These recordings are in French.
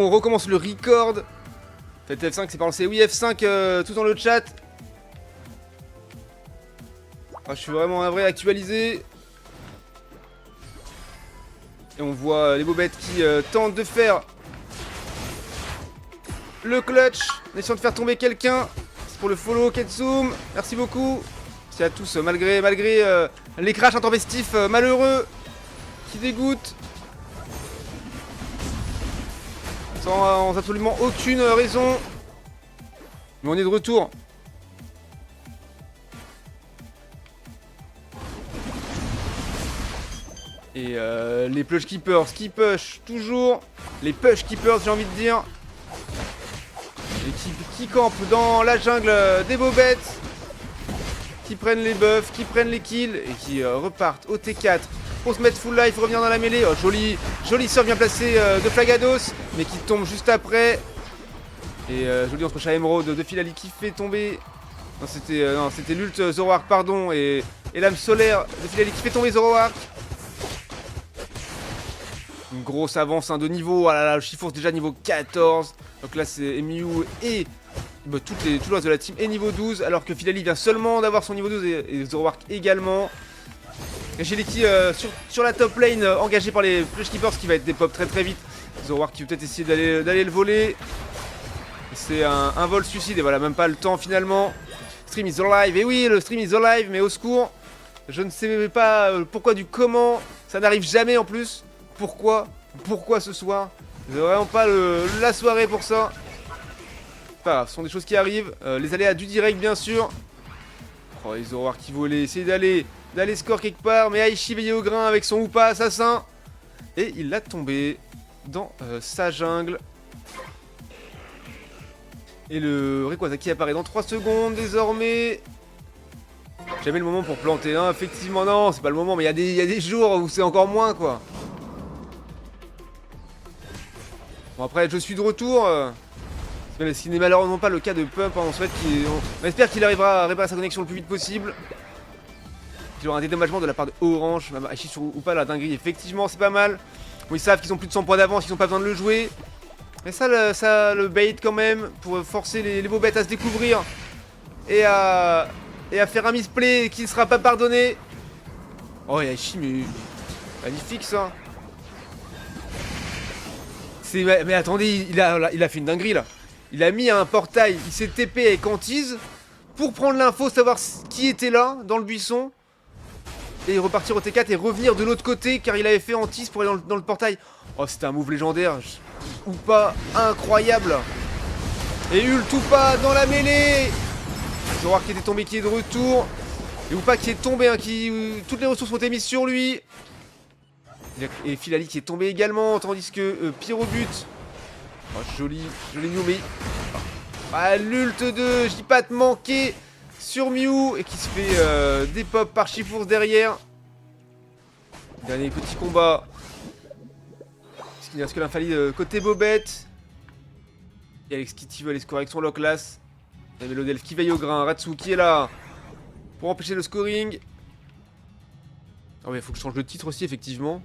On recommence le record. Faites F5, c'est pas lancé. Oui, F5, tout dans le chat. Ah, je suis vraiment navré, actualisé. Et on voit les bobettes qui tentent de faire le clutch. En essayant de faire tomber quelqu'un. C'est pour le follow, Ketsum. Merci beaucoup. Merci à tous, malgré les crashs intempestifs malheureux qui dégoûtent. Sans absolument aucune raison. Mais on est de retour. Et les Plush Keepers qui push toujours. Les Push Keepers, j'ai envie de dire. Et qui campent dans la jungle des bobettes. Qui prennent les buffs, qui prennent les kills. Et qui repartent au T4 pour se mettre full life, revenir dans la mêlée. Oh, joli sort bien placé de Flagados. Mais qui tombe juste après. Et joli entre chat émeraude de Filali qui fait tomber. Non, c'était l'ult Zoroark, pardon. Et l'âme solaire de Filali qui fait tomber Zoroark. Une grosse avance de niveau. Ah là là, le Chiforce déjà niveau 14. Donc là, c'est Mew et tout le reste de la team est niveau 12. Alors que Filali vient seulement d'avoir son niveau 12 et Zoroark également. Agility sur la top lane engagé par les Plush Keepers qui va être des pop très vite. Zoroark qui va peut-être essayer d'aller le voler. C'est un vol suicide et voilà, même pas le temps finalement. Stream is alive. Et oui, le stream is alive, mais au secours. Je ne sais pas pourquoi du comment. Ça n'arrive jamais en plus. Pourquoi ce soir? C'est vraiment pas la soirée pour ça. Pas grave, ce sont des choses qui arrivent. Les aléas du direct, bien sûr. Oh, les Zoroark qui volaient, essayer d'aller score quelque part. Mais Aishi veillé au grain avec son Hoopa assassin. Et il l'a tombé dans sa jungle. Et le Rayquaza qui apparaît dans 3 secondes désormais. Jamais le moment pour planter, hein. Effectivement, non, c'est pas le moment, mais il y a des jours où c'est encore moins, quoi. Bon, après, je suis de retour. Ce qui n'est malheureusement pas le cas de Pump. Hein. On espère qu'il arrivera à réparer sa connexion le plus vite possible. Il aura un dédommagement de la part de Orange. Aishi sur ou pas la dinguerie, effectivement, c'est pas mal. Bon, ils savent qu'ils ont plus de 100 points d'avance, ils n'ont pas besoin de le jouer. Mais ça le bait quand même pour forcer les bobettes à se découvrir et à faire un misplay qui ne sera pas pardonné. Oh, Aishi, mais magnifique ça. Mais attendez, il a fait une dinguerie là. Il a mis un portail, il s'est TP avec Antise pour prendre l'info, savoir qui était là dans le buisson. Et repartir au T4 et revenir de l'autre côté car il avait fait Antise pour aller dans le portail. Oh, c'était un move légendaire. Ou pas, incroyable. Et ult ou pas dans la mêlée. Zoroark qui était tombé, qui est de retour. Et ou pas qui est tombé, hein, toutes les ressources ont été mises sur lui. Et Filali qui est tombé également, tandis que Pyrobut. Oh, joli Mew, mais. Ah, l'ult de J-Pat manqué sur Mew et qui se fait des pop par Chifours derrière. Dernier petit combat. Il ne reste que l'invalide côté Bobette. Et Alex Kitty veut aller scorer avec son Locklas. Et Mélodelf qui veille au grain. Ratsu qui est là pour empêcher le scoring. Oh, mais il faut que je change de titre aussi, effectivement.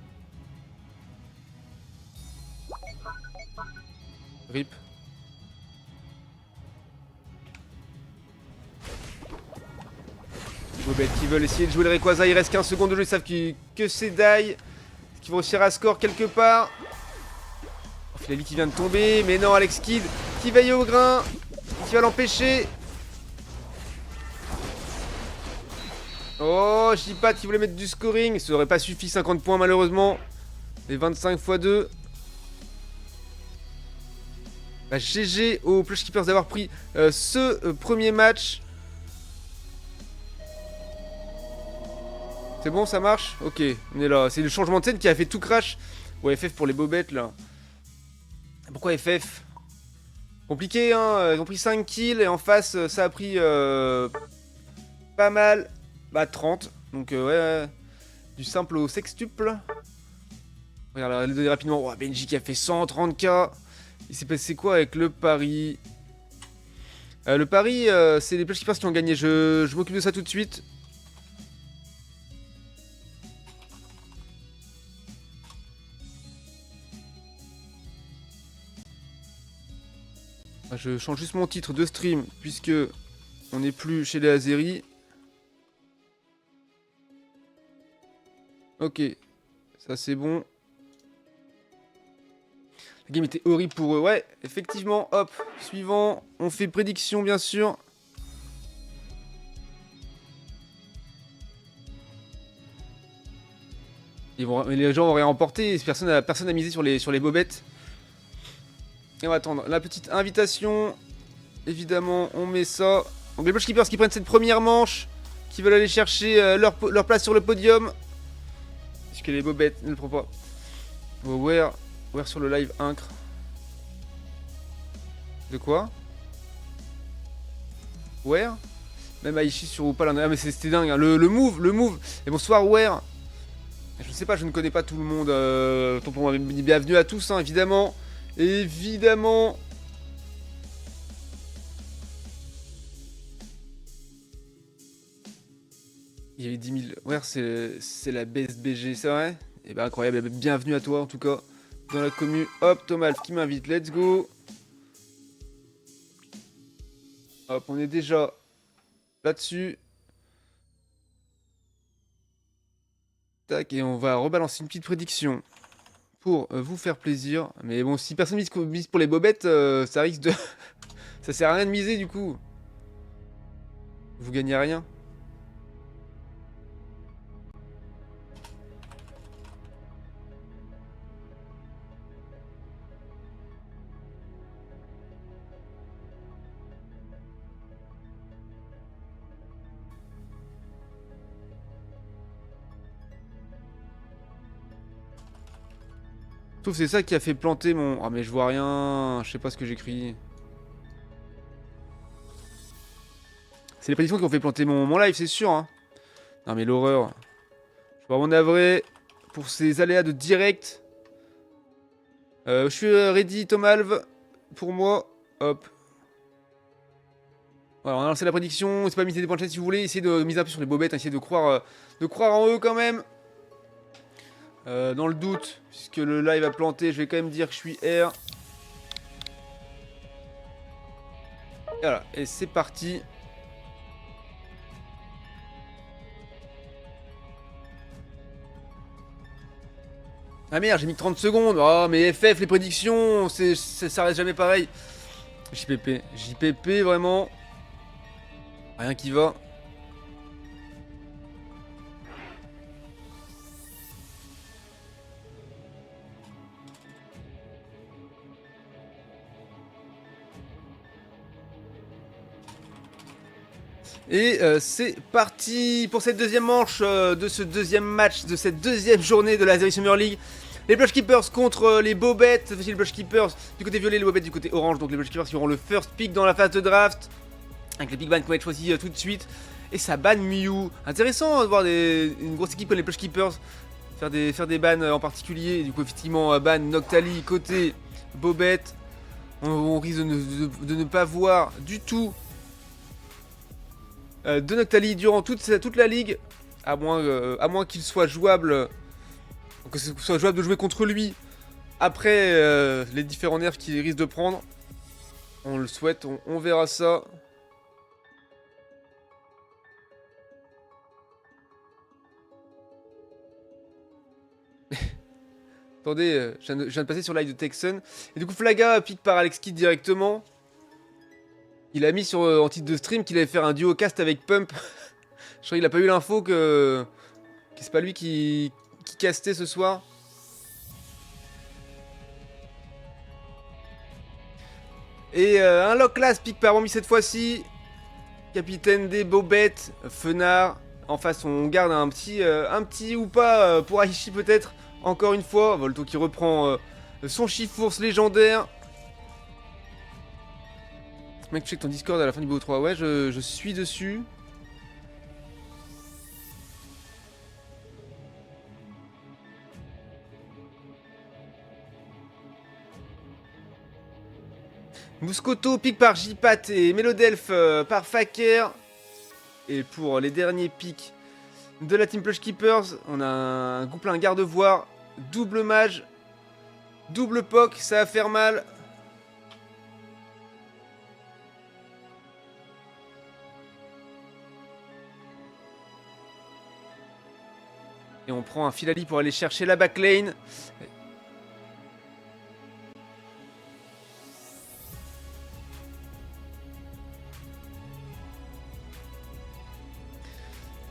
RIP. Bobette qui veulent essayer de jouer le Rayquaza. Il reste 15 secondes de jeu. Ils savent que c'est Die. Est-ce qu'ils vont réussir à score quelque part? Oh, Filali qui vient de tomber. Mais non, Alex Kidd qui veille au grain. Qui va l'empêcher. Oh, J-Pat qui voulait mettre du scoring. Ça aurait pas suffi, 50 points malheureusement. Les 25 x 2. Bah, GG aux Plush Keepers d'avoir pris ce premier match. C'est bon, ça marche? Ok, on est là. C'est le changement de scène qui a fait tout crash. Ouais, FF pour les bobettes là. Pourquoi FF? Compliqué, hein. Ils ont pris 5 kills et en face, ça a pris pas mal. Bah, 30. Donc, ouais. Du simple au sextuple. Regarde, les données rapidement. Oh, Benji qui a fait 130k. Il s'est passé quoi avec le pari? Le pari, c'est les Plush Keepers qui ont gagné. Je m'occupe de ça tout de suite. Je change juste mon titre de stream, puisque on n'est plus chez les Azeri. Ok, ça c'est bon. La game était horrible pour eux. Ouais, effectivement, hop, suivant. On fait prédiction, bien sûr. Mais les gens vont rien remporter. Personne n'a misé sur les bobettes. Et on va attendre la petite invitation. Évidemment, on met ça. Donc les Blush Keepers qui prennent cette première manche, qui veulent aller chercher leur place sur le podium. Puisque les bobettes ne le prennent pas. Where sur le live incre. De quoi? Where? Même Aishi sur Opal. Ah mais c'était dingue, hein. Le move. Et bonsoir Where. Je ne sais pas, je ne connais pas tout le monde. Bienvenue à tous, hein, évidemment. Évidemment. Il y avait 10 000. Ouais, c'est la BSBG, c'est vrai? Et bah incroyable, bienvenue à toi en tout cas. Dans la commune. Hop, Thomas qui m'invite, let's go. Hop, on est déjà là-dessus. Tac, et on va rebalancer une petite prédiction pour vous faire plaisir. Mais bon, si personne mise pour les bobettes, ça risque de... ça sert à rien de miser du coup. Vous gagnez rien. Sauf c'est ça qui a fait planter mon... Ah mais je vois rien, je sais pas ce que j'écris. C'est les prédictions qui ont fait planter mon live, c'est sûr, hein. Non mais l'horreur. Je suis vraiment navré pour ces aléas de direct. Je suis ready, Tomalv, pour moi. Hop. Voilà, on a lancé la prédiction, c'est pas miser des points de chat si vous voulez, essayez de miser un peu sur les bobettes, hein, essayez de croire en eux quand même. Dans le doute, puisque le live a planté, je vais quand même dire que je suis R. Et voilà, et c'est parti. Ah merde, j'ai mis 30 secondes. Oh, mais FF, les prédictions, ça reste jamais pareil. JPP, vraiment. Rien qui va. Et c'est parti pour cette deuxième manche de ce deuxième match, de cette deuxième journée de la Azeri Summer League. Les Blush Keepers contre les Bobettes. Cette fois-ci, les Blush Keepers du côté violet, les Bobettes du côté orange. Donc les Blush Keepers qui auront le first pick dans la phase de draft. Avec les big bans qui vont être choisis tout de suite. Et ça ban Mew. Intéressant de voir une grosse équipe comme les Blush Keepers faire des bans en particulier. Et du coup, effectivement, ban Noctali côté Bobette. On risque de ne pas voir du tout de Noctali durant toute la ligue, à moins qu'il soit jouable, que ce soit jouable de jouer contre lui après les différents nerfs qu'il risque de prendre. On le souhaite, on verra ça. Attendez, je viens de passer sur live de Texan. Et du coup, Flaga pique par Alex Kidd directement. Il a mis en titre de stream qu'il allait faire un duo cast avec Pump. Je crois qu'il a pas eu l'info que c'est pas lui qui castait ce soir. Et un lock class pique par Bambi cette fois-ci. Capitaine des Bobettes, Fenard. En face, on garde un petit ou pas pour Aishi peut-être. Encore une fois, Volto qui reprend son Chifours légendaire. Mec, check ton Discord à la fin du BO3. Ouais, je suis dessus. Mouscoto pique par J-Pat et Melodelf par Faker. Et pour les derniers pics de la Team Plush Keepers, on a un Gouplin Gardevoir, double mage, double POC, ça va faire mal. Et on prend un Filali pour aller chercher la backlane.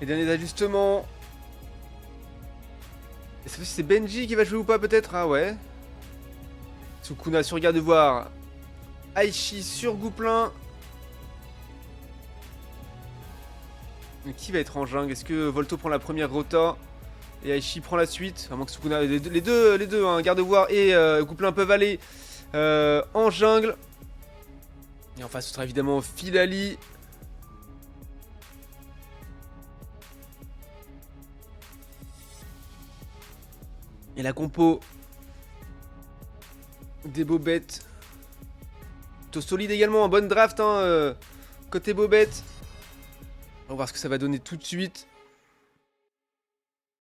Les derniers ajustements. Et cette fois-ci c'est Benji qui va jouer ou pas peut-être? Ah ouais. Sukuna sur garde de voir. Aichi sur Gouplin. Qui va être en jungle? Est-ce que Volto prend la première rota et Aichi prend la suite? À moins que Sukuna, les deux hein, Gardevoir et Gouplin peuvent aller en jungle. Et en face, ce sera évidemment Filali. Et la compo des bobettes. Plutôt solide également, un bon draft hein, côté bobette. On va voir ce que ça va donner tout de suite.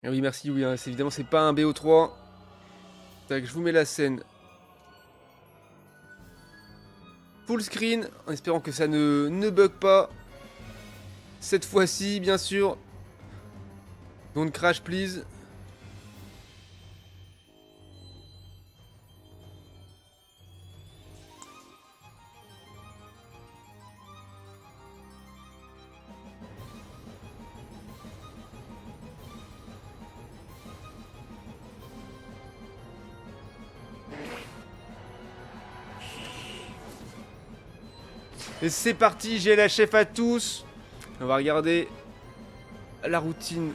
Ah oui, merci, oui, hein, évidemment, c'est pas un BO3. Tac, je vous mets la scène. Full screen, en espérant que ça ne bug pas. Cette fois-ci, bien sûr. Don't crash, please. Et c'est parti, j'ai la chef à tous. On va regarder la routine.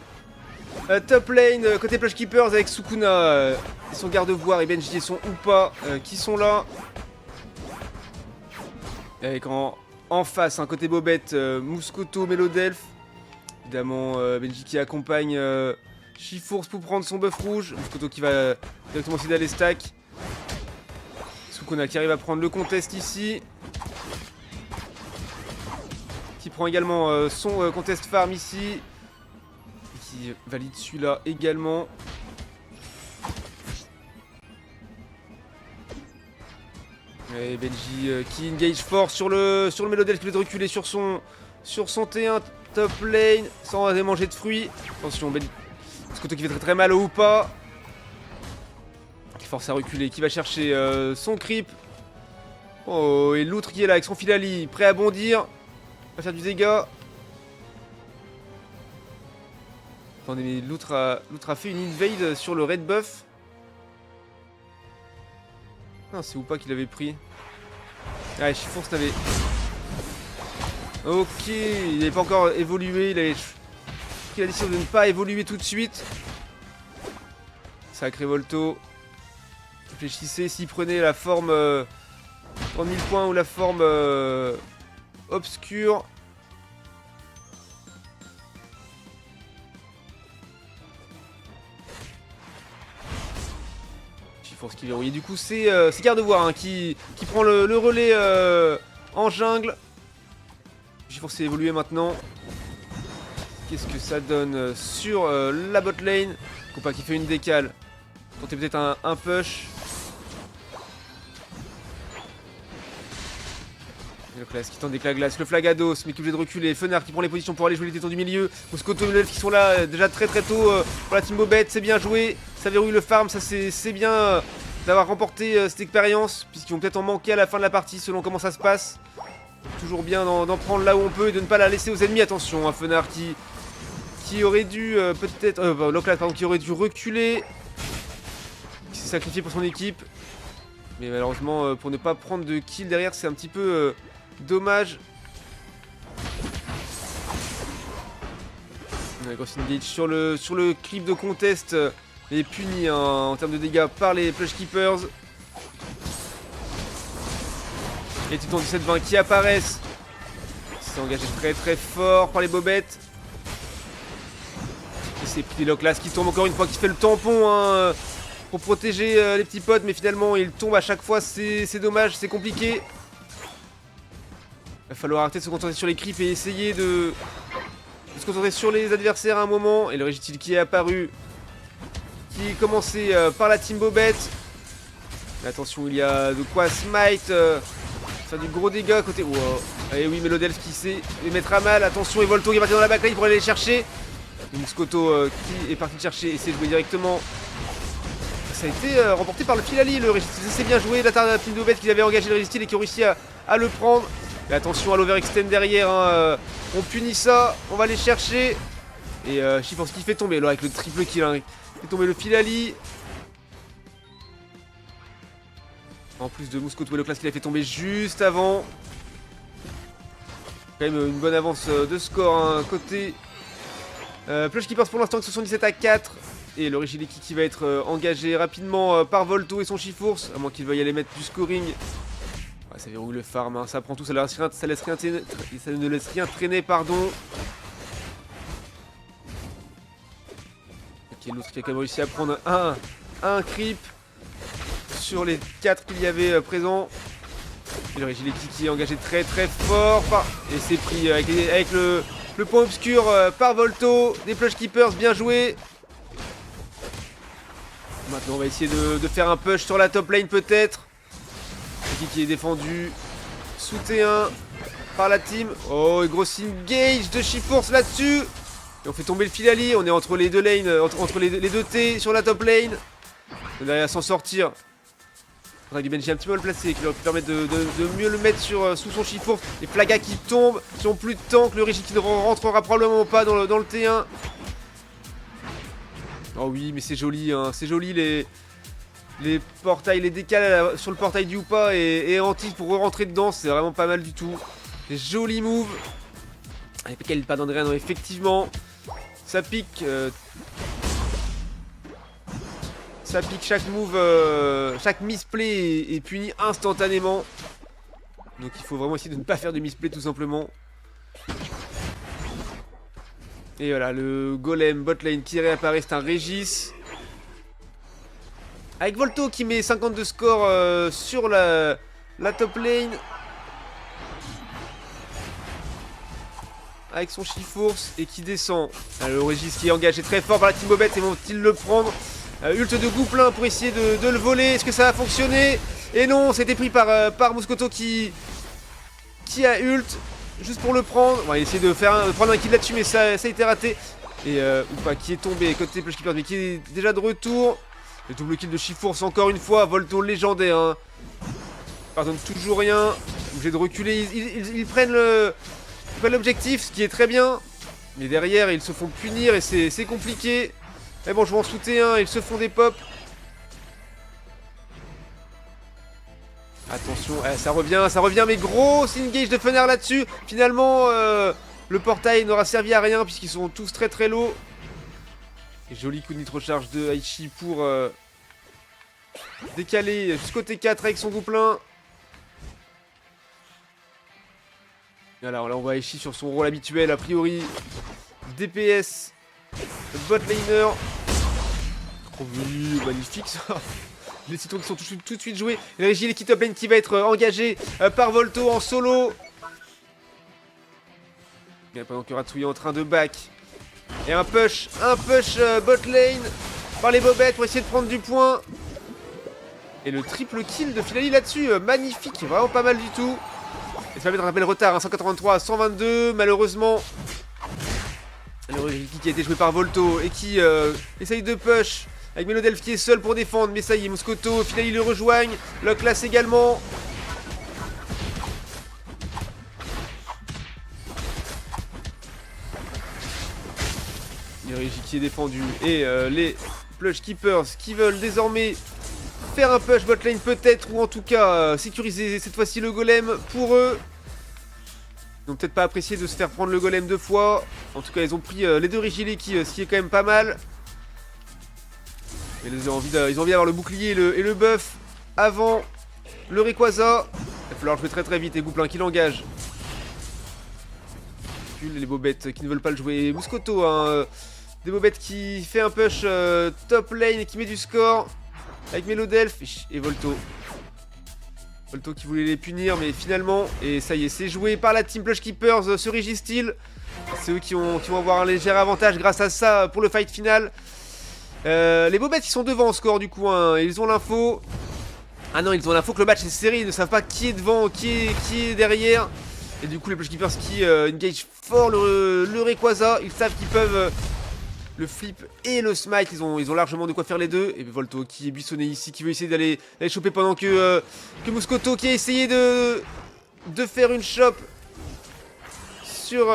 Top lane, côté Plush Keepers avec Sukuna. Ils sont garde-voir et Benji ils sont ou pas. Qui sont là. Avec en face, côté bobette, Mouscoto, Melodelph. Évidemment, Benji qui accompagne Shifours pour prendre son buff rouge. Mouscoto qui va directement essayer d'aller stack. Sukuna qui arrive à prendre le contest ici. Qui prend également son contest farm ici. Et qui valide celui-là également. Et Benji qui engage fort sur le Melodelph qui veut reculer sur son T1 top lane sans aller manger de fruits. Attention, Benji. Scoto qui fait très mal ou pas. Qui force à reculer, qui va chercher son creep. Oh, et l'autre qui est là avec son Filali, prêt à bondir. Va faire du dégât. Attendez, mais l'autre a fait une invade sur le red buff. Non, c'est ou pas qu'il avait pris. Ah, Shifours l'avait. Ok, il n'avait pas encore évolué. Il a décidé de ne pas évoluer tout de suite. Sacré Volto. Réfléchissez s'il prenait la forme 30 000 points ou la forme obscure. Shifours qui verrouille. Du coup, c'est Gardevoir hein, qui prend le relais en jungle. Shifours s'est évolué maintenant. Qu'est-ce que ça donne sur la bot lane? Compa qui fait une décale. Tentez peut-être un push. Le classe qui tente avec la glace, le Flagados mais qui est obligé de reculer, Fenard qui prend les positions pour aller jouer les tétons du milieu, Mouscoto et Melodelph qui sont là déjà très tôt pour la team bobette, c'est bien joué, ça verrouille le farm, ça c'est bien d'avoir remporté cette expérience, puisqu'ils vont peut-être en manquer à la fin de la partie selon comment ça se passe. Toujours bien d'en prendre là où on peut et de ne pas la laisser aux ennemis, attention, Fenard qui aurait dû peut-être, Loclas pardon, qui aurait dû reculer, qui s'est sacrifié pour son équipe, mais malheureusement pour ne pas prendre de kill derrière c'est un petit peu... dommage. Grosse engage sur le clip de contest est puni hein, en termes de dégâts par les Plush Keepers. Et Titan 17-20 qui apparaissent. C'est engagé très fort par les bobettes. Et c'est Loclas qui tombe encore une fois, qui fait le tampon hein, pour protéger les petits potes, mais finalement il tombe à chaque fois, c'est dommage, c'est compliqué. Il va falloir arrêter de se concentrer sur les creeps et essayer de se concentrer sur les adversaires à un moment. Et le Régitile qui est apparu, qui est commencé par la team bobette. Mais attention, il y a de quoi smite, faire du gros dégât côté... Wow. Et oui, Melodelph qui sait les mettre à mal. Attention, et Volto qui est parti dans la backline pour aller les chercher. Moscoto qui est parti chercher, essayer de jouer directement. Ça a été remporté par le Filali, le Régistil. C'est bien joué, la Tarnapine de bête qu'ils avaient engagé le Régistil et qui ont réussi à le prendre. Mais attention à l'overextend derrière, hein, on punit ça, on va les chercher. Et Chiforski fait tomber, là avec le triple kill, hein, fait tomber le Filali. En plus de Moscoto et le classe qu'il a fait tomber juste avant. Quand même une bonne avance de score, hein, côté Plush Keepers pour l'instant, 77-4. Et le Rigiliki qui va être engagé rapidement par Volto et son Chifours, à moins qu'il veuille aller mettre du scoring. Ouais, ça verrouille le farm, hein, ça prend tout, ça ne laisse rien traîner, pardon. Ok, l'autre qui a quand même réussi à prendre un creep sur les 4 qu'il y avait présents. Et le Rigiliki qui est engagé très fort. Et c'est pris avec le point obscur par Volto. Des Plush Keepers, bien joué. Maintenant on va essayer de faire un push sur la top lane peut-être. Qui est défendu sous T1 par la team. Oh, et gros engage de Chifours là-dessus. Et on fait tomber le Filali, on est entre les deux lanes, entre les deux T sur la top lane. On arrive à s'en sortir. On a du Benji un petit peu le placé qui leur permet de mieux le mettre sous son Chifours. Les Flagas qui tombent, qui ont plus de temps, que le Régis qui ne rentrera probablement pas dans le T1. Oh oui, mais c'est joli, hein. C'est joli les portails, les décales sur le portail du Upa et Antis pour rentrer dedans, c'est vraiment pas mal du tout. Des jolis moves. Avec lesquels pas d'André, non, effectivement. Ça pique. Ça pique chaque move, chaque misplay est puni instantanément. Donc il faut vraiment essayer de ne pas faire de misplay tout simplement. Et voilà, le golem botlane qui réapparaît, c'est un Régis. Avec Volto qui met 52 scores sur la top lane. Avec son Chifours et qui descend. Le Régis qui est engagé très fort par la team Bobette et vont-ils le prendre? Ult de Gouplin pour essayer de le voler. Est-ce que ça va fonctionner? Et non, c'était pris par Moscoto qui a ult. Juste pour le prendre. On va essayer de prendre un kill là-dessus, mais ça a été raté. Et Upa qui est tombé côté Plush Keepers, mais qui est déjà de retour. Le double kill de Chifours encore une fois. Volto légendaire. Hein. Pardonne toujours rien. Obligé de reculer. Ils prennent l'objectif, ce qui est très bien. Mais derrière, ils se font punir et c'est compliqué. Mais bon, je vais en sous T1, ils se font des pops. Attention, ça revient, mais gros engage de Fener là-dessus. Finalement, le portail n'aura servi à rien puisqu'ils sont tous très low. Et joli coup de nitro-charge de Aichi pour décaler jusqu'au T4 avec son Gouplin. Voilà, là on voit Aichi sur son rôle habituel, a priori. DPS, bot laner. Oh oui, magnifique ça. Les citons qui sont tout de suite joués. Et le Régis qui top lane qui va être engagé par Volto en solo. Et pendant que Ratsui est en train de back. Et un push bot lane par les bobettes pour essayer de prendre du point. Et le triple kill de Filali là-dessus, magnifique, vraiment pas mal du tout. Et ça permet de rattraper le retard, hein, 183 à 122, malheureusement. Le Régis qui a été joué par Volto et qui essaye de push. Avec Melodelf qui est seul pour défendre, mais ça y est, Moscoto, Filali le rejoignent, Locklass également. Le Régis qui est défendu et les Plush Keepers qui veulent désormais faire un push botlane peut-être, ou en tout cas sécuriser cette fois-ci le golem pour eux. Ils n'ont peut-être pas apprécié de se faire prendre le golem 2 fois. En tout cas, ils ont pris les deux Rigiliki, ce qui est quand même pas mal. Et ils ont envie d'avoir le bouclier et le buff avant le Rayquaza. Il va falloir jouer très vite et Gouplin qui l'engage. Les bobettes qui ne veulent pas le jouer. Moscoto, hein, des bobettes qui fait un push top lane et qui met du score. Avec Melodelf et Volto. Volto qui voulait les punir, mais finalement, et ça y est, c'est joué par la team Plush Keepers, ce Registeel. C'est eux qui vont avoir un léger avantage grâce à ça pour le fight final. Les bobettes ils sont devant en score du coup, hein. Ils ont l'info. Ah non, ils ont l'info que le match est serré, ils ne savent pas qui est devant, qui est derrière. Et du coup les Plush Keepers qui engage fort le Rayquaza, ils savent qu'ils peuvent le flip et le smite, ils ont largement de quoi faire les deux. Et Volto qui est buissonné ici, qui veut essayer d'aller choper pendant que Muscoto qui a essayé de faire une chope sur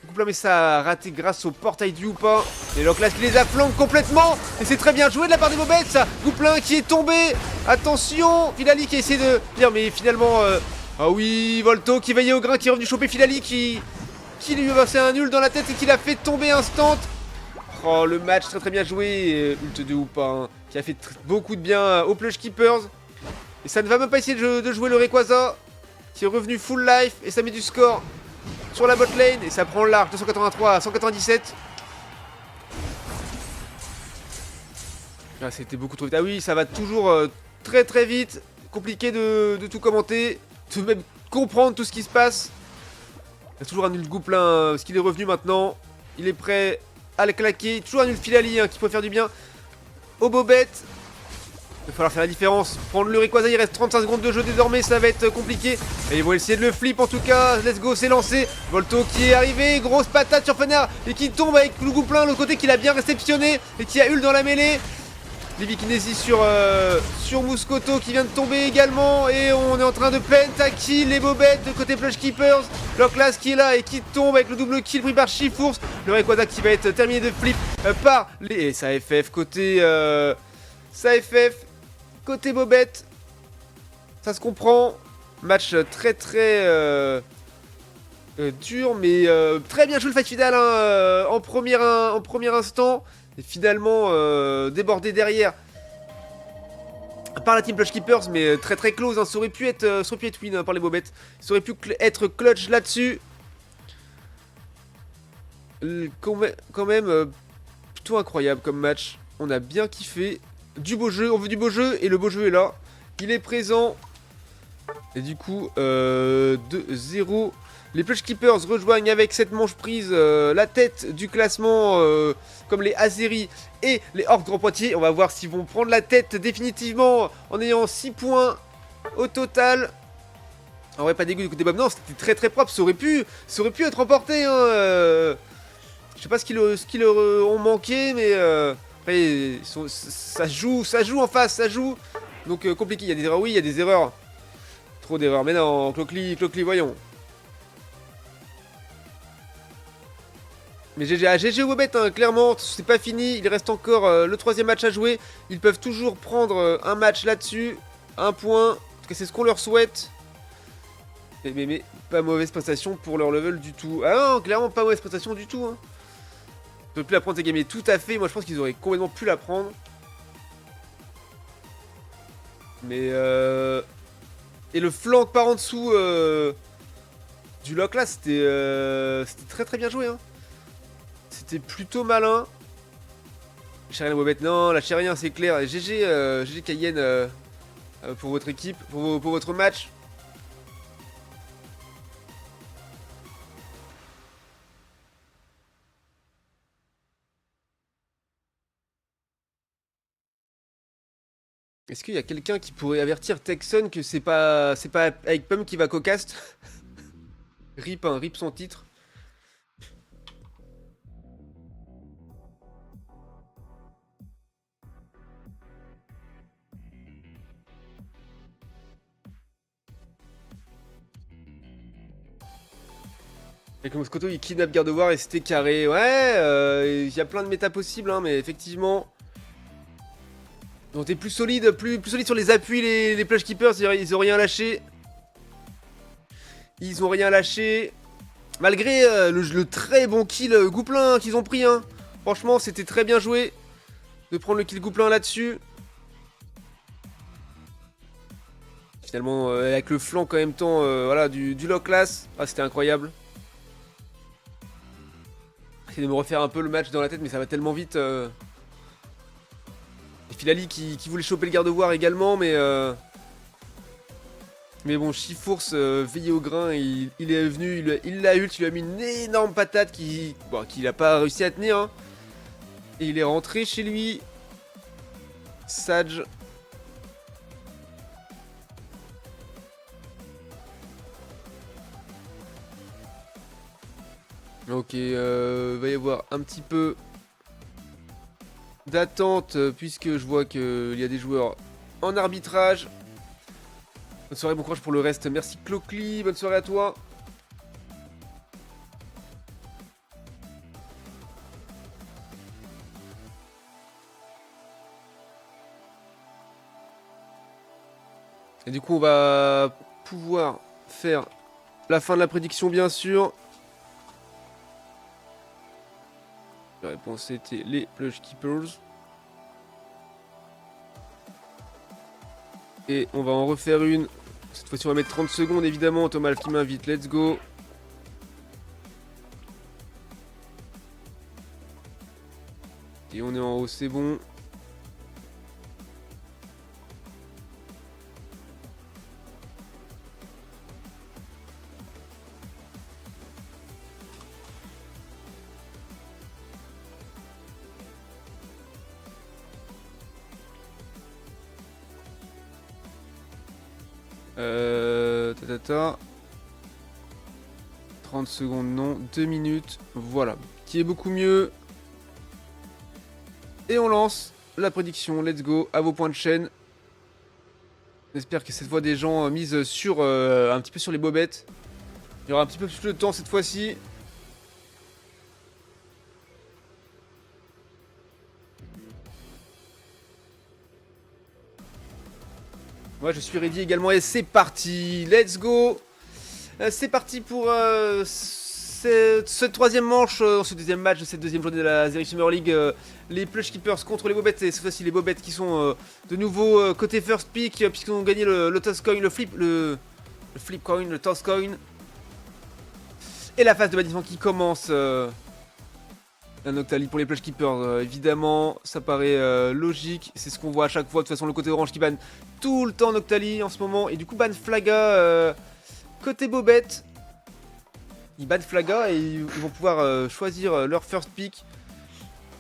Gouplin, mais ça a raté grâce au portail du Houpa. Et Loclas qui les a flanqués complètement. Et c'est très bien joué de la part des Bobettes, ça. Gouplin qui est tombé. Attention, Filali qui a essayé de dire, mais finalement... Ah oui, Volto qui veillait au grain, qui est revenu choper Filali, qui lui a passé un nul dans la tête et qui l'a fait tomber instant. Oh, le match très bien joué. Ult de Houpa, hein, qui a fait beaucoup de bien aux Plush Keepers. Et ça ne va même pas essayer de jouer le Rayquaza, qui est revenu full life. Et ça met du score sur la bot lane. Et ça prend l'arc, 283 à 197. Ah, c'était beaucoup trop vite. Ah oui, ça va toujours très vite. Compliqué de tout commenter, de même comprendre tout ce qui se passe. Il y a toujours un nul Gouplin, parce qu'il est revenu maintenant. Il est prêt à le claquer. Toujours un nul Filali, hein, qui peut faire du bien aux Bobettes. Il va falloir faire la différence. Prendre le Rayquaza, il reste 35 secondes de jeu désormais, ça va être compliqué. Et ils vont essayer de le flip en tout cas. Let's go, c'est lancé. Volto qui est arrivé, grosse patate sur Fenard et qui tombe avec le Gouplin, l'autre côté qu'il a bien réceptionné et qui a ult dans la mêlée. Libikinesi sur Muscoto qui vient de tomber également. Et on est en train de pentakill les Bobettes de côté Plush Keepers. Loclas qui est là et qui tombe avec le double kill pris par Shifours. Le Rayquaza qui va être terminé de flip par les... Et ça FF côté... Ça FF côté Bobette. Ça se comprend. Match très dur, mais très bien joué le fight final, hein, en premier instant. Et finalement débordé derrière par la team Plush Keepers, mais très close, hein. Ça aurait pu être win, hein, par les Bobettes. Ça aurait pu être clutch là-dessus. Quand même plutôt incroyable comme match. On a bien kiffé. Du beau jeu, on veut du beau jeu, et le beau jeu est là. Il est présent. Et du coup 2-0. Les Plush Keepers rejoignent avec cette manche prise la tête du classement, comme les Azeri et les Orcs Grand Poitiers. On va voir s'ils vont prendre la tête définitivement en ayant 6 points au total. En vrai, pas dégueu du côté Bob. Non, c'était très propre. Ça aurait pu être remporté, hein. Je sais pas ce qu'ils leur ont manqué, mais après, ça joue en face, ça joue. Donc compliqué. Il y a des erreurs, oui, il y a des erreurs. Trop d'erreurs. Mais non, Clocli, voyons. Mais GG aux Bobettes, hein, clairement, c'est pas fini. Il reste encore le 3e match à jouer. Ils peuvent toujours prendre un match là-dessus. Un point. En tout cas, c'est ce qu'on leur souhaite. Mais pas mauvaise prestation pour leur level du tout. Ah non, clairement, pas mauvaise prestation du tout, hein. Ils peuvent plus la prendre, ces gamers, tout à fait. Moi, je pense qu'ils auraient complètement pu la prendre. Mais et le flank par en dessous du lock là, c'était très bien joué, hein. C'était plutôt malin. Lâchez rien, Bobette, non, lâchez rien, c'est clair. GG Cayenne pour votre équipe, pour votre match. Est-ce qu'il y a quelqu'un qui pourrait avertir Texon que c'est pas avec Pum qui va cocaste? Rip, hein, rip son titre. Avec le Moscoto, il kidnappe Gardevoir et c'était carré. Ouais, il y a plein de méta possibles, hein, mais effectivement. Donc t'es plus solide, plus solide sur les appuis, les Plush Keepers, ils ont rien lâché. Ils ont rien lâché. Malgré le très bon kill Gouplin qu'ils ont pris, hein. Franchement, c'était très bien joué de prendre le kill Gouplin là-dessus. Finalement, avec le flanc en même temps, voilà, du Loclas. Ah, c'était incroyable. J'essaie de me refaire un peu le match dans la tête, mais ça va tellement vite. Et Filali qui voulait choper le garde-voir également, mais bon, Shifours veillé au grain, il est venu, il l'a ult, il lui a mis une énorme patate qu'il n'a pas réussi à tenir, hein. Et il est rentré chez lui. Sage. Ok, va y avoir un petit peu d'attente puisque je vois qu'il y a des joueurs en arbitrage. Bonne soirée, bon courage pour le reste. Merci Clocli, bonne soirée à toi. Et du coup, on va pouvoir faire la fin de la prédiction, bien sûr. La réponse c'était les Plush Keepers. Et on va en refaire une. Cette fois-ci, on va mettre 30 secondes, évidemment. Thomas qui m'invite, let's go. Et on est en haut, c'est bon. Ta. 30 secondes, non. 2 minutes, voilà. Qui est beaucoup mieux. Et on lance la prédiction, let's go, à vos points de chaîne. J'espère que cette fois des gens misent sur un petit peu sur les bobettes. Il y aura un petit peu plus de temps cette fois-ci. Moi je suis ready également et c'est parti, let's go. C'est parti pour ce troisième manche, ce deuxième match de cette deuxième journée de la Zeri Summer League. Les Plush Keepers contre les Bobettes, et cette fois-ci les Bobettes qui sont de nouveau côté first pick, puisqu'ils ont gagné le toss coin, le flip coin, le toss coin. Et la phase de bannissement qui commence. Un Noctali pour les Plush Keepers, évidemment, ça paraît logique, c'est ce qu'on voit à chaque fois. De toute façon, le côté orange qui banne tout le temps Noctali en ce moment, et du coup, ban Flaga côté Bobette. Ils bannent Flaga et ils vont pouvoir choisir leur first pick.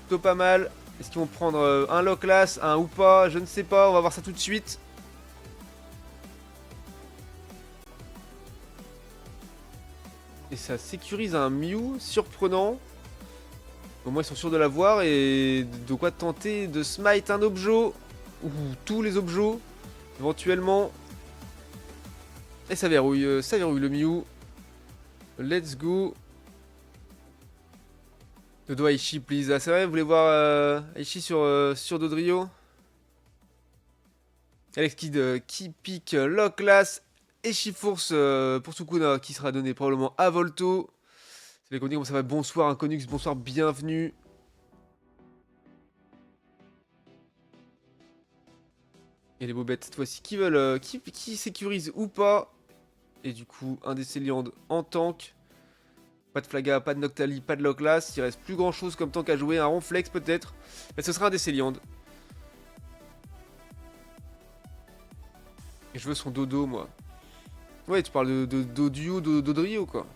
Plutôt pas mal. Est-ce qu'ils vont prendre un Loclas, un ou pas? Je ne sais pas, on va voir ça tout de suite. Et ça sécurise un Mew surprenant. Au moins ils sont sûrs de l'avoir et de quoi tenter de smite un objet. Ou tous les objets, éventuellement. Et ça verrouille le Mew. Let's go. Dodo Aichi, please. Ah, c'est vrai, vous voulez voir Aichi sur Dodrio? Alex Kidd qui pique Loclas et Shiforce pour Sukuna qui sera donné probablement à Volto. Ça fait qu'on dit comment ça va. Bonsoir Inconux, bonsoir, bienvenue. Et les bobettes cette fois-ci qui veulent, qui sécurisent ou pas. Et du coup, un des Céliand en tank. Pas de Flaga, pas de Noctali, pas de Loclas. Il reste plus grand chose comme tank à jouer. Un Ronflex peut-être. Mais ce sera un des Céliand. Et je veux son dodo, moi. Ouais, tu parles de Doduo, Dodrio, quoi.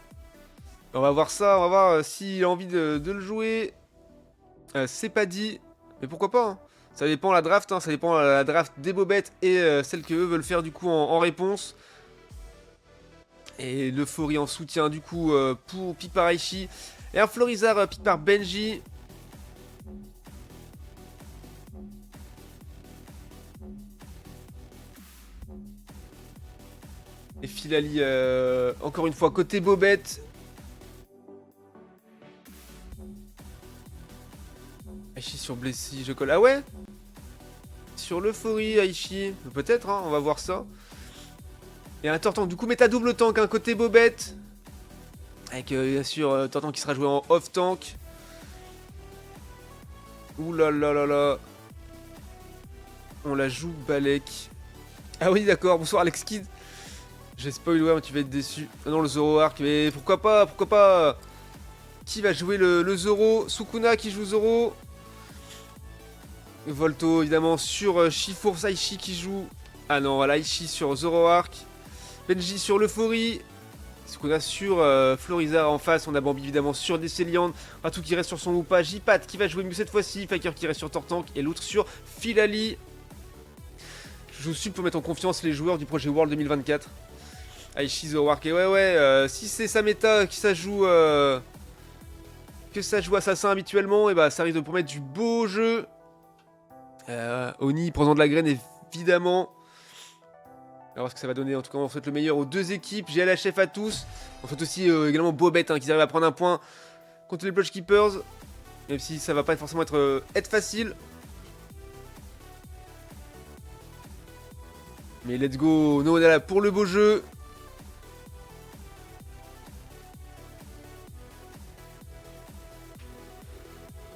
On va voir ça, on va voir s'il a envie de le jouer. C'est pas dit. Mais pourquoi pas, hein. Ça dépend la draft, hein. Ça dépend la draft des bobettes et celle que eux veulent faire du coup en réponse. Et l'euphorie en soutien du coup pour pick par Aichi. Et un Florizard pick par Benji. Et Filali encore une fois côté bobette. Aichi sur Blessy, je colle. Ah ouais? Sur l'euphorie Aichi. Peut-être, hein, on va voir ça. Et un Tortank, du coup, mais t'as double tank, hein, côté bobette. Avec bien sûr Tortank qui sera joué en off tank. Ouh là là là là. On la joue Balek. Ah oui, d'accord, bonsoir Alex Kidd. J'ai spoil, ouais, mais tu vas être déçu. Ah non, le Zoroark, mais pourquoi pas, pourquoi pas. Qui va jouer le Zoro? Sukuna qui joue Zoro. Volto, évidemment, sur Shiforce Aichi qui joue. Ah non, voilà, Aichi sur Zoroark. Benji sur l'euphorie. Sukuna sur Florizard en face. On a Bambi évidemment sur des Céliand. Ratou qui reste sur son Woopa. Jipat qui va jouer mieux cette fois-ci. Faker qui reste sur Tortank. Et l'autre sur Filali. Je joue pour mettre en confiance les joueurs du projet World 2024. Aichi Zoroark. Et ouais, si c'est sa méta qui ça joue. Que ça joue assassin habituellement. Et bah ça risque de promettre du beau jeu. Oni prenant de la graine, évidemment. Alors ce que ça va donner, en tout cas on souhaite le meilleur aux deux équipes, GLHF à tous. On souhaite aussi également Bobette hein, qu'ils arrivent à prendre un point contre les Plush Keepers. Même si ça va pas forcément être facile. Mais let's go, nous on est là pour le beau jeu.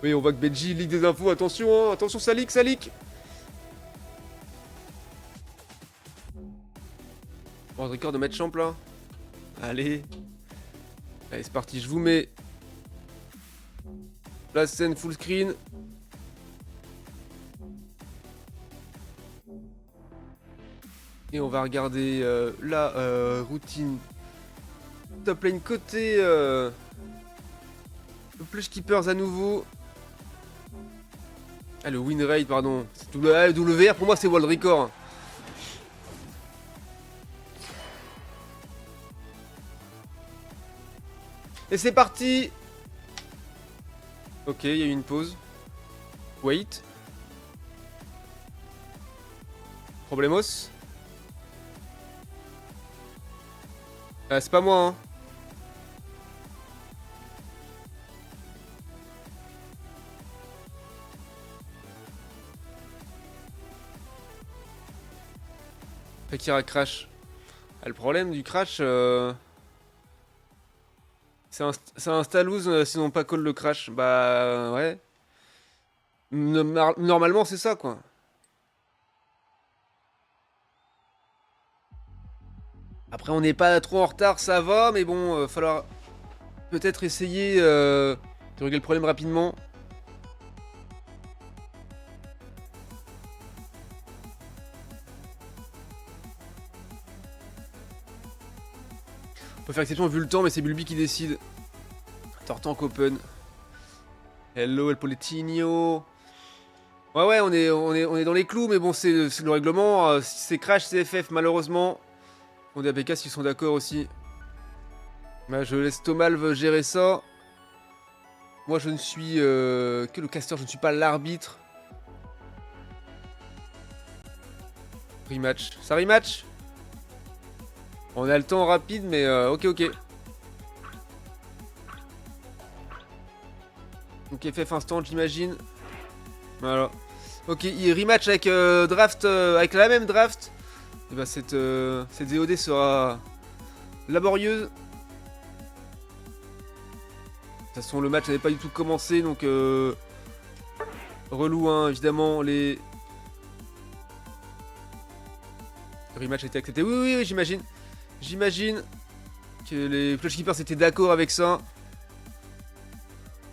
Oui, on voit que Benji leak des infos, attention, hein, attention, ça leak, ça leak. World record de mettre champ là. Allez. Allez, c'est parti, je vous mets la scène full screen. Et on va regarder la routine top lane côté Plush Keepers à nouveau. Ah, le win rate, pardon. WR pour moi, c'est world record. Et c'est parti. Ok, il y a eu une pause. Wait. Problemos. Ah, c'est pas moi, hein. Fakira crash. Ah, le problème du crash, c'est un Stalouse sinon pas call le crash. Bah ouais. Normalement c'est ça quoi. Après on n'est pas trop en retard, ça va, mais bon, falloir peut-être essayer de régler le problème rapidement. On peut faire exception vu le temps, mais c'est Bulby qui décide. Tortank open. Hello El Poletinho. Ouais, on est dans les clous, mais bon, c'est le règlement. Si c'est crash, c'est FF, malheureusement. On est APK s'ils sont d'accord aussi. Bah, je laisse Tomalv gérer ça. Moi, je ne suis que le caster, je ne suis pas l'arbitre. Rematch. Ça rematch? On a le temps rapide, mais ok. Donc FF instant, j'imagine. Voilà. Ok, il rematch avec draft, avec la même draft. Et bah cette VOD sera laborieuse. De toute façon, le match n'avait pas du tout commencé, donc relou, hein, évidemment, les... Le rematch a été accepté. Oui, j'imagine. J'imagine que les Plush Keepers étaient d'accord avec ça.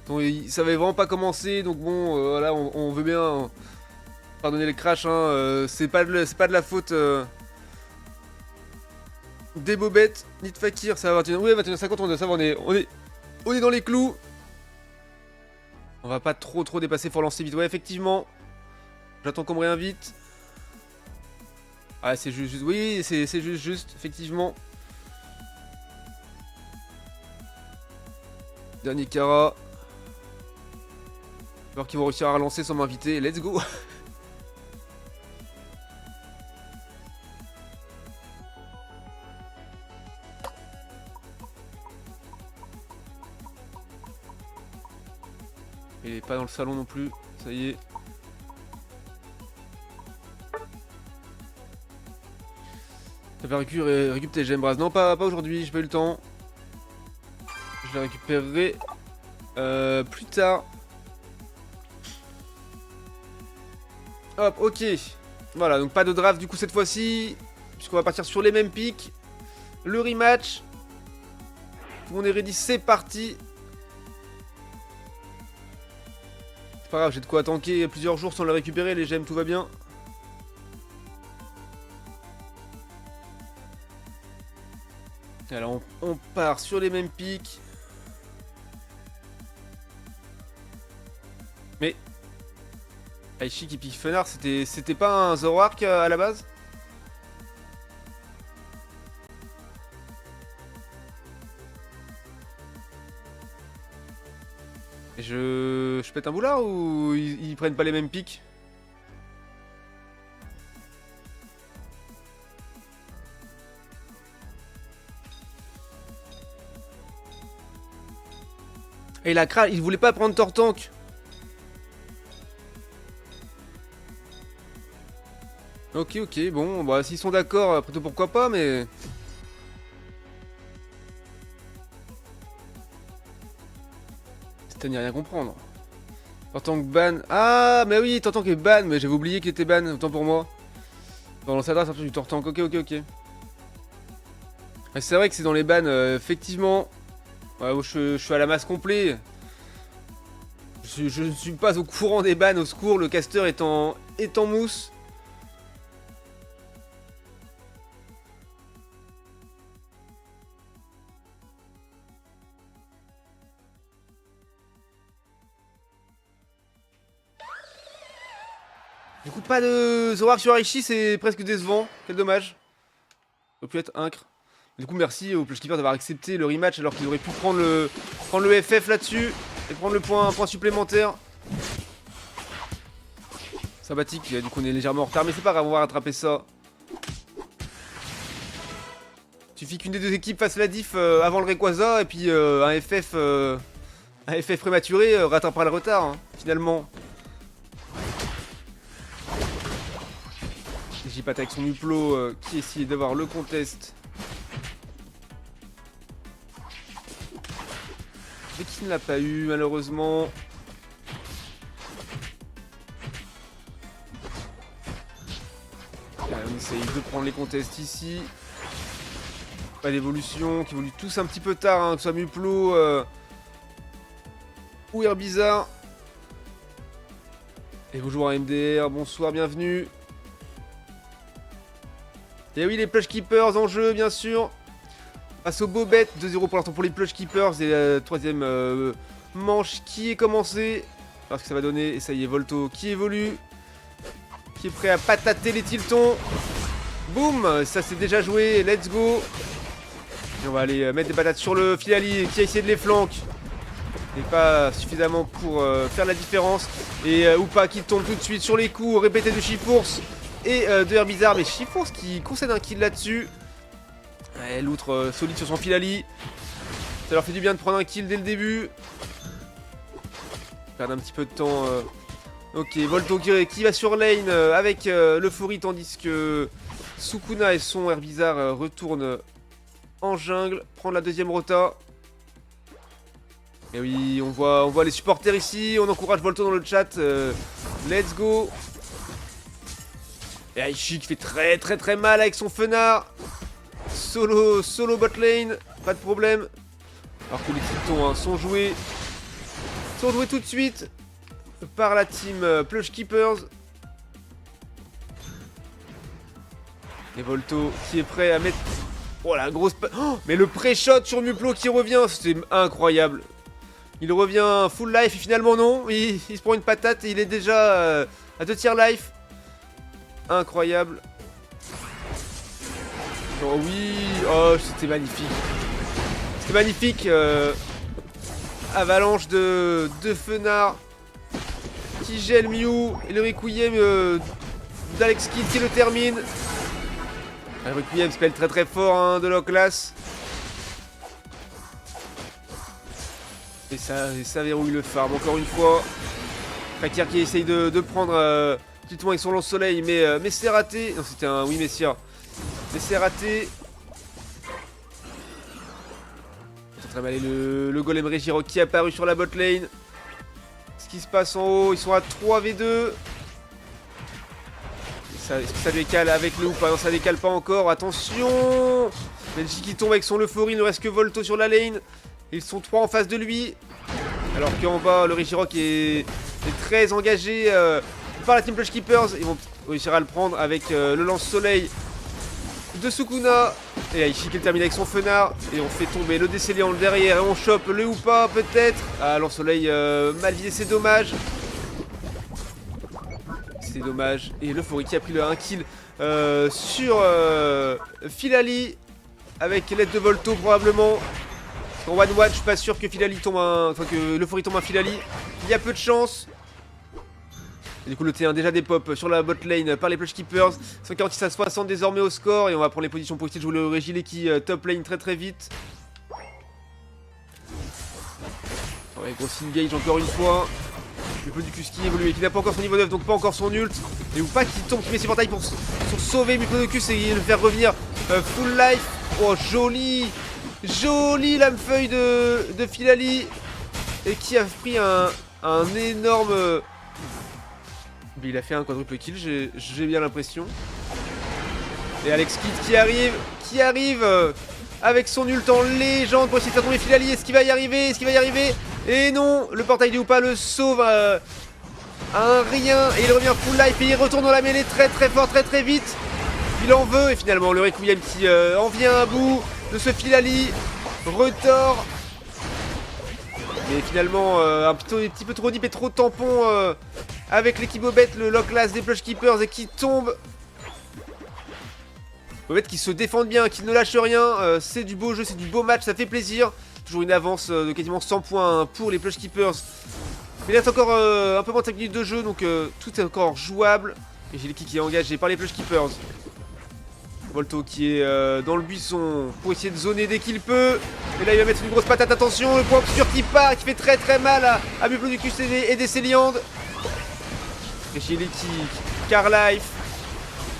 Donc, ça avait vraiment pas commencé, donc bon, voilà, on veut bien pardonner les crashs, hein, c'est pas de la faute des bobettes, ni de Fakir, ça va 21. Oui, 21,50, ça va, on est dans les clous. On va pas trop dépasser, faut lancer vite. Ouais, effectivement, j'attends qu'on me réinvite. Ah, c'est juste, oui, c'est juste, effectivement. Dernier Kara. Alors qu'ils vont réussir à relancer sans m'inviter. Let's go. Il est pas dans le salon non plus. Ça y est. T'as pas récupéré tes gemmes Braz? Non, pas aujourd'hui, j'ai pas eu le temps. Je les récupérerai plus tard. Hop, ok. Voilà, donc pas de draft du coup cette fois-ci. Puisqu'on va partir sur les mêmes pics. Le rematch. Tout le monde est ready, c'est parti. C'est pas grave, j'ai de quoi tanker plusieurs jours sans les récupérer, les gemmes, tout va bien. Alors on part sur les mêmes pics. Mais Aichi qui pique Fenard, c'était pas un Zoroark à la base? Et je pète un boulard ou ils prennent pas les mêmes pics? Et il voulait pas prendre Tortank. Ok, ok, bon, bah s'ils sont d'accord, après tout pourquoi pas, mais... Stan n'y a rien à comprendre. Tortank ban... Ah, mais oui, Tortank est ban, mais j'avais oublié qu'il était ban, autant pour moi. Dans l'adresse du Tortank, ok, ok, ok. C'est vrai que c'est dans les bans, effectivement. Ouais, je suis à la masse complet. Je ne suis pas au courant des bans, au secours, le caster est en mousse. Du coup, pas de Zorak sur Aichi, c'est presque décevant. Quel dommage. Ça aurait pu être incre. Du coup, merci au Plushkeeper d'avoir accepté le rematch alors qu'il aurait pu prendre le FF là-dessus et prendre le point supplémentaire. Sympathique, du coup on est légèrement en retard, mais c'est pas grave, on va rattraper ça. Suffit qu'une des deux équipes fasse la diff avant le Rayquaza et puis un FF prématuré rattrapera le retard, hein, finalement. J-Pat avec son Muplo qui essayait d'avoir le contest. Mais qui ne l'a pas eu malheureusement. Allez, on essaye de prendre les contests ici. Pas d'évolution, qui évoluent tous un petit peu tard, hein, que ce soit Muplo ou Herbizarre. Et vos joueurs MDR, bonsoir, bienvenue. Et oui, les Plush Keepers en jeu, bien sûr. Face aux Bobettes, 2-0 pour l'instant pour les Plush Keepers. Et la troisième manche qui est commencée. Alors ce que ça va donner. Et ça y est, Volto qui évolue. Qui est prêt à patater les Tiltons. Boum, ça c'est déjà joué. Let's go. Et on va aller mettre des patates sur le Filali qui a essayé de les flanquer. Et pas suffisamment pour faire la différence. Et Oupa qui tombe tout de suite sur les coups répétés de Chifours et de Herbizarre. Mais Chifours qui concède un kill là-dessus. Ouais, l'outre solide sur son Filali. Ça leur fait du bien de prendre un kill dès le début. Perdre un petit peu de temps. Ok, Volto qui va sur lane avec l'Euphorie tandis que Sukuna et son Herbizarre retournent en jungle. Prendre la deuxième rota. Et oui, on voit les supporters ici. On encourage Volto dans le chat. Let's go. Et Aichi qui fait très mal avec son fenard. Solo bot lane, pas de problème. Alors que les Tiltons sont joués tout de suite par la team Plush Keepers. Et Volto qui est prêt à mettre... Oh la grosse... Oh, mais le pré-shot sur Muplo qui revient, c'était incroyable. Il revient full life et finalement non, il se prend une patate et il est déjà à 2 tiers life. Incroyable. Oh oui, oh c'était magnifique. C'était magnifique. Avalanche de Fenard qui gèle Mew et le Requiem d'Alex Kidd qui le termine. Le Requiem spell très fort hein, de leur classe. Et ça verrouille le farm encore une fois. Fakir qui essaye de prendre Tilton avec son lance-soleil, mais c'est raté. Non, c'était un oui, Messia. Mais c'est raté. C'est très mal. Et le golem Regirock qui est apparu sur la bot lane. Ce qui se passe en haut, ils sont à 3v2. Est-ce que ça décale avec le ou pas? Non, ça décale pas encore. Attention! Benji qui tombe avec son Euphorie, il ne reste que Volto sur la lane. Ils sont 3 en face de lui. Alors qu'en bas, le Regirock est très engagé par la team Plush Keepers. Ils vont réussir à le prendre avec le lance-soleil de Sukuna. Et Aichi qui le termine avec son fenard. Et on fait tomber le Décéliant derrière. Et on chope le ou pas peut-être. Ah, lance-soleil mal visé, c'est dommage. C'est dommage. Et l'Euphorie qui a pris le 1 kill sur Filali. Avec l'aide de Volto probablement. En one one, je suis pas sûr que Filali tombe que l'Euphorie tombe un Filali. Il y a peu de chance. Et du coup, le T1 déjà des pop sur la bot lane par les Plush Keepers. 146 à 60 désormais au score. Et on va prendre les positions pour essayer de jouer le Régilé qui top lane très vite. Ouais, gros engage encore une fois. Le Diplodocus qui évolue et qui n'a pas encore son niveau 9, donc pas encore son ult. Et ou pas qui tombe, qui met ses portails pour sauver Diplodocus et le faire revenir full life. Oh, joli! Joli lame-feuille de Philali. Et qui a pris un énorme... Mais il a fait un quadruple kill, j'ai bien l'impression. Et Alex Kidd qui arrive avec son ult en légende pour essayer de faire tomber Philali. Est-ce qu'il va y arriver? Est-ce qu'il va y arriver? Et non, le portail de Hoopa le sauve à un rien. Et il revient full life et il retourne dans la mêlée très fort, très vite. Il en veut et finalement le Requiem qui en vient à bout de ce Philali. Retort. Mais finalement un petit peu trop deep et trop tampon avec l'équipe Bobette, le Locklast des Plush Keepers et qui tombe. Bobette qui se défendent bien, qui ne lâche rien. C'est du beau jeu, c'est du beau match, ça fait plaisir. Toujours une avance de quasiment 100 points pour les Plush Keepers. Mais il reste encore un peu moins de 5 minutes de jeu, donc tout est encore jouable. Et j'ai l'équipe qui est engagée par les Plush Keepers. Volto qui est dans le buisson pour essayer de zoner dès qu'il peut. Et là il va mettre une grosse patate, attention, le point obscur qui part, qui fait très mal à Diplodocus et des Céliandes. Et chez l'équipe, Carlife,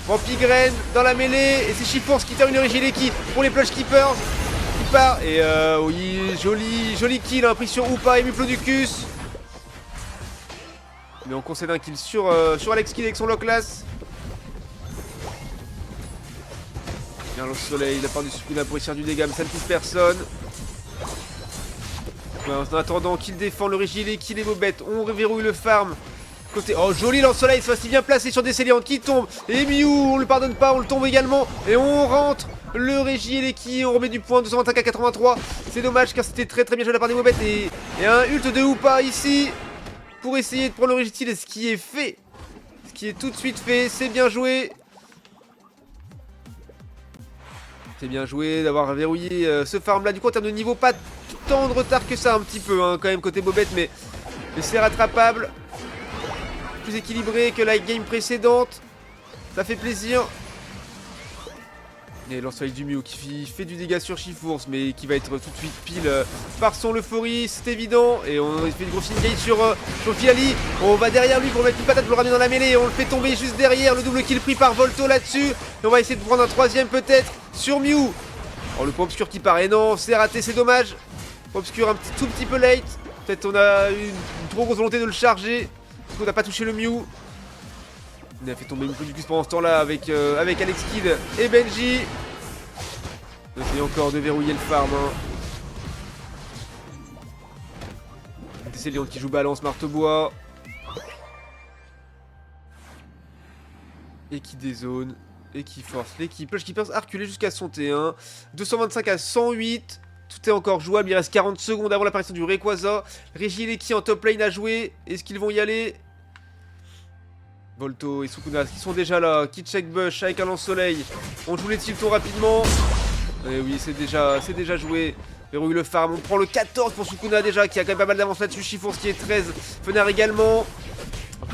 Vampigren dans la mêlée. Et c'est Chiforce qui termine le Regileki pour les Plush Keepers. Qui part, et oui, joli kill, pris sur Hoopa et Diplodocus. Mais on concède un kill sur Alex Kidd avec son Locklast. Bien le soleil, la part du Sukuna pour essayer du dégât, mais ça ne touche personne. En attendant qu'il défend le Régilé, qu'il est Bobette, on reverrouille le farm. Côté... Oh, joli lance-soleil, cette fois-ci bien placé sur des Céliantes qui tombent. Et Mew, on le pardonne pas, on le tombe également. Et on rentre le Régilé qui, on remet du point, 225 à 83. C'est dommage car c'était très bien joué de la part des Bobettes. Et un ult de Hoopa ici pour essayer de prendre le Régilé, ce qui est fait. Ce qui est tout de suite fait, c'est bien joué. C'est bien joué d'avoir verrouillé ce farm là. Du coup en termes de niveau, pas tant de retard que ça, un petit peu quand même côté Bobette, mais c'est rattrapable. Plus équilibré que la game précédente. Ça fait plaisir. Et l'ensoleil du Mew qui fait du dégât sur Chifours, mais qui va être tout de suite pile par son euphorie, c'est évident. Et on fait une grosse engage sur Philali. On va derrière lui pour mettre une patate pour le ramener dans la mêlée. Et on le fait tomber juste derrière. Le double kill pris par Volto là-dessus. Et on va essayer de prendre un troisième peut-être sur Mew. Oh, le point obscur qui part. Et non, c'est raté, c'est dommage. Obscur un tout petit peu late. Peut-être on a une trop grosse volonté de le charger. Du coup, on n'a pas touché le Mew. On a fait tomber une peu du cul pendant ce temps-là avec Alex Kidd et Benji. On essaye encore de verrouiller le farm. C'est Léon qui joue balance, marteau-bois. Et qui dézone. Et qui force l'équipe. Plush Keepers a reculé jusqu'à son T1. 225 à 108. Tout est encore jouable. Il reste 40 secondes avant l'apparition du Rayquaza. Regileki en top lane à jouer. Est-ce qu'ils vont y aller? Volto et Sukuna qui sont déjà là. Qui check Bush avec un lance-soleil. On joue les tiltons rapidement. Et oui, c'est déjà joué. Verrouille le farm. On prend le 14 pour Sukuna déjà qui a quand même pas mal d'avance là-dessus. Chifours qui est 13. Fenar également.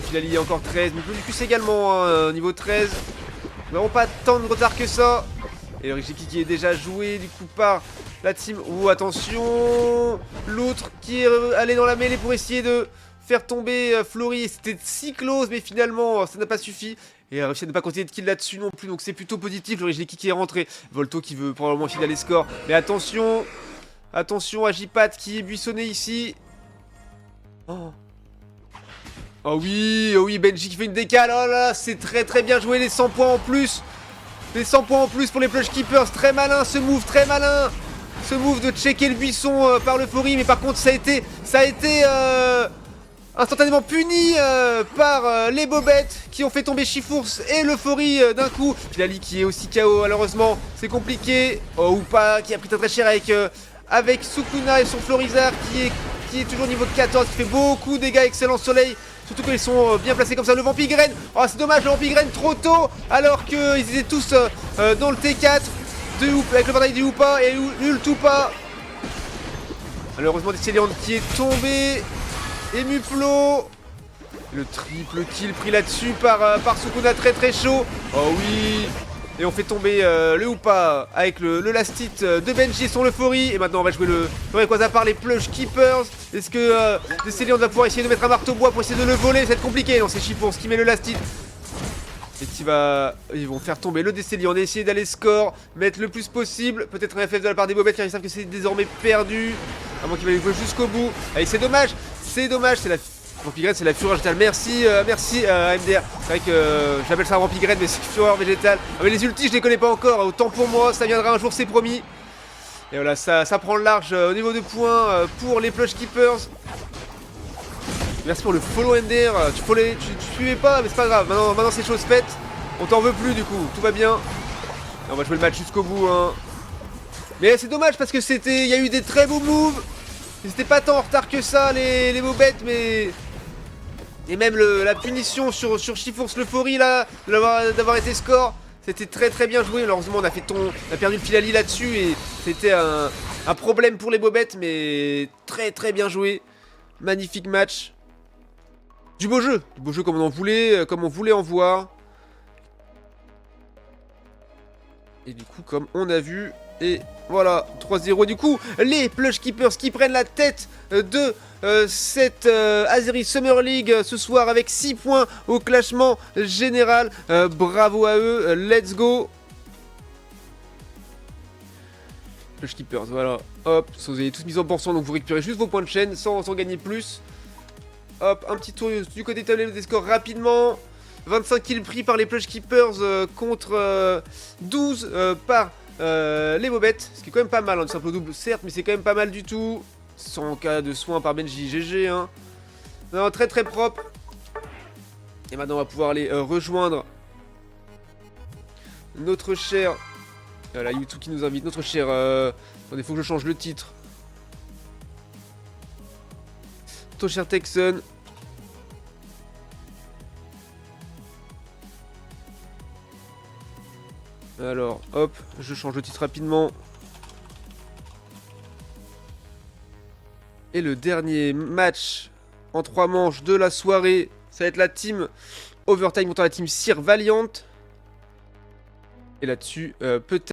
Philali est encore 13. Mais Diplodocus également, niveau 13. Nous n'avons pas tant de retard que ça. Et le Regileki qui est déjà joué du coup par la team. Oh, attention. L'autre qui est allé dans la mêlée pour essayer de faire tomber Flory. C'était si close, mais finalement ça n'a pas suffi. Et réussi à ne pas continuer de kill là-dessus non plus. Donc c'est plutôt positif. Le Regileki qui est rentré. Volto qui veut probablement filer les scores. Mais attention. Attention à J-Pat qui est buissonné ici. Oh. Oh oui, Benji qui fait une décale. Oh là, c'est très bien joué. Les 100 points en plus. Les 100 points en plus pour les Plush Keepers. Très malin ce move, très malin. Ce move de checker le buisson par l'euphorie. Mais par contre, ça a été instantanément puni par les Bobettes qui ont fait tomber Chifours et l'euphorie d'un coup. Philali qui est aussi KO, malheureusement. C'est compliqué. Oh, ou pas, qui a pris très cher avec Sukuna et son Florizard qui est toujours niveau 14, qui fait beaucoup de dégâts. Excellent soleil. Surtout qu'ils sont bien placés comme ça. Le Vampigren. Oh, c'est dommage, le Vampigren trop tôt. Alors qu'ils étaient tous dans le T4 avec le portail du Hoopa et Ult Hoopa. Malheureusement, Céliandes qui est tombé. Et Muplo. Le triple kill pris là-dessus par Sukuna, très chaud. Oh oui. Et on fait tomber le Hoopa avec le last hit de Benji et son euphorie. Et maintenant on va jouer le Rayquaza par les Plush Keepers. Est-ce que Décélion va pouvoir essayer de mettre un marteau bois pour essayer de le voler? Ça va être compliqué. Non, c'est Chiffon qui met le last hit. Et ils vont faire tomber le Décélion, essayer d'aller score, mettre le plus possible. Peut-être un FF de la part des Bobettes car ils savent que c'est désormais perdu. À moins qu'il va jouer jusqu'au bout. Allez, c'est dommage, c'est la Rampigrette, c'est la fureur végétale. Merci, merci MDR. C'est vrai que j'appelle ça Rampigrette, mais c'est fureur végétale. Ah, mais les ultis, je les connais pas encore. Autant pour moi, ça viendra un jour, c'est promis. Et voilà, ça prend le large au niveau de points pour les Plush Keepers. Merci pour le follow MDR. Tu suivais pas, mais c'est pas grave. Maintenant c'est chose faite. On t'en veut plus du coup. Tout va bien. Et on va jouer le match jusqu'au bout. Hein. Mais c'est dommage parce que il y a eu des très beaux moves. Ils étaient pas tant en retard que ça, les Bobettes, mais. Et même la punition sur Chifours l'euphorie là, d'avoir été score. C'était très bien joué. Malheureusement, on a perdu le Filali là-dessus et c'était un problème pour les Bobettes, mais très bien joué. Magnifique match. Du beau jeu comme on voulait en voir. Et du coup, comme on a vu, et voilà, 3-0. Du coup, les Plush Keepers qui prennent la tête de cette Azeri Summer League ce soir avec 6 points au classement général. Bravo à eux, let's go. Plush Keepers, voilà. Hop, vous avez tous mis en pension, donc vous récupérez juste vos points de chaîne sans gagner plus. Hop, un petit tour du côté tableau des scores rapidement. 25 kills pris par les Plush Keepers contre 12 par les Bobettes. Ce qui est quand même pas mal, hein, du simple double certes, mais c'est quand même pas mal du tout. Sans cas de soin par Benji, GG. Hein. Non, très propre. Et maintenant on va pouvoir aller rejoindre notre cher... Voilà, YouTube qui nous invite, notre cher... Attendez, faut que je change le titre. Ton cher Texan. Alors, hop, je change le titre rapidement. Et le dernier match en 3 manches de la soirée, ça va être la team Overtime contre la team Sir Valiant. Et là-dessus, peut-être...